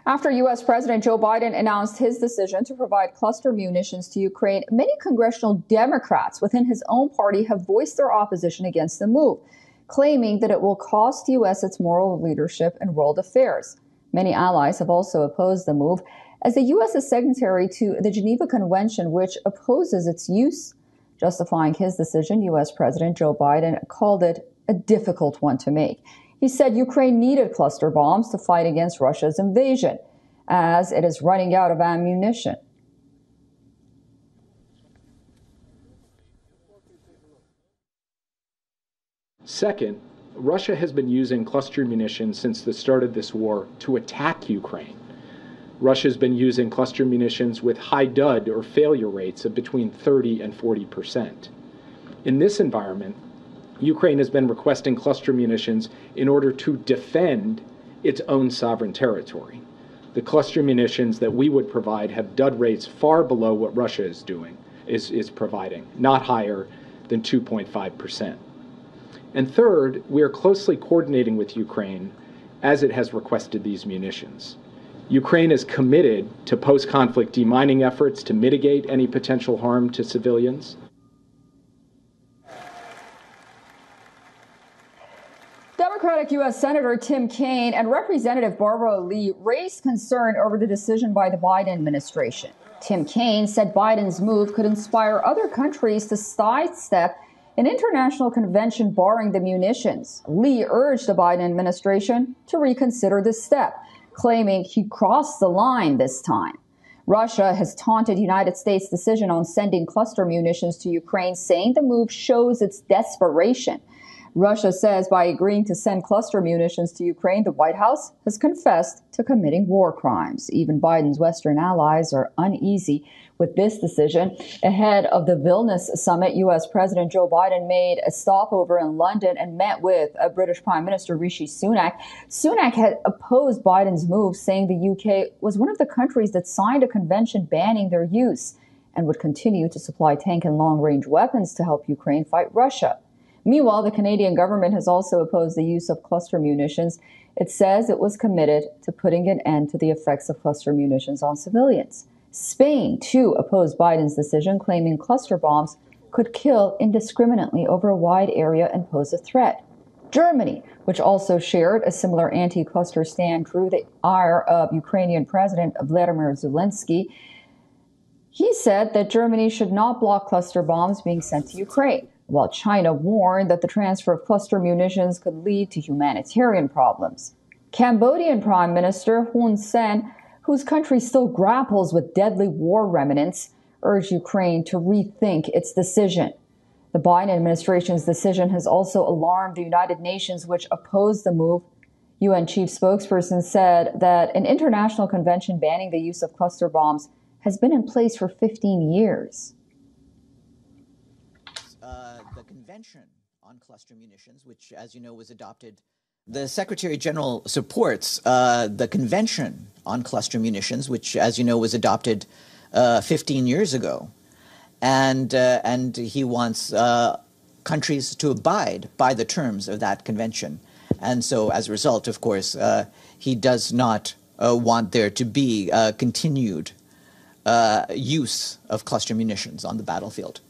After U.S. President Joe Biden announced his decision to provide cluster munitions to Ukraine, many congressional Democrats within his own party have voiced their opposition against the move, claiming that it will cost the U.S. its moral leadership in world affairs. Many allies have also opposed the move, as the U.S. is signatory to the Geneva Convention, which opposes its use. Justifying his decision, U.S. President Joe Biden called it a difficult one to make. He said Ukraine needed cluster bombs to fight against Russia's invasion, as it is running out of ammunition. Second, Russia has been using cluster munitions since the start of this war to attack Ukraine. Russia has been using cluster munitions with high dud or failure rates of between 30 and 40%. In this environment, Ukraine has been requesting cluster munitions in order to defend its own sovereign territory. The cluster munitions that we would provide have dud rates far below what Russia is providing, not higher than 2.5%. And third, we are closely coordinating with Ukraine as it has requested these munitions. Ukraine is committed to post-conflict demining efforts to mitigate any potential harm to civilians. Democratic U.S. Senator Tim Kaine and Representative Barbara Lee raised concern over the decision by the Biden administration. Tim Kaine said Biden's move could inspire other countries to sidestep an international convention barring the munitions. Lee urged the Biden administration to reconsider this step, claiming he crossed the line this time. Russia has taunted the United States' decision on sending cluster munitions to Ukraine, saying the move shows its desperation. Russia says by agreeing to send cluster munitions to Ukraine, the White House has confessed to committing war crimes. Even Biden's Western allies are uneasy with this decision. Ahead of the Vilnius summit, U.S. President Joe Biden made a stopover in London and met with British Prime Minister Rishi Sunak. Sunak had opposed Biden's move, saying the UK was one of the countries that signed a convention banning their use and would continue to supply tank and long-range weapons to help Ukraine fight Russia. Meanwhile, the Canadian government has also opposed the use of cluster munitions. It says it was committed to putting an end to the effects of cluster munitions on civilians. Spain, too, opposed Biden's decision, claiming cluster bombs could kill indiscriminately over a wide area and pose a threat. Germany, which also shared a similar anti-cluster stand, drew the ire of Ukrainian President Vladimir Zelensky. He said that Germany should not block cluster bombs being sent to Ukraine, while China warned that the transfer of cluster munitions could lead to humanitarian problems. Cambodian Prime Minister Hun Sen, whose country still grapples with deadly war remnants, urged Ukraine to rethink its decision. The Biden administration's decision has also alarmed the United Nations, which opposed the move. UN chief spokesperson said that an international convention banning the use of cluster bombs has been in place for 15 years. The Convention on Cluster Munitions, which, as you know, was adopted. The Secretary General supports the Convention on Cluster Munitions, which, as you know, was adopted 15 years ago. And he wants countries to abide by the terms of that convention. And so, as a result, of course, he does not want there to be continued use of cluster munitions on the battlefield.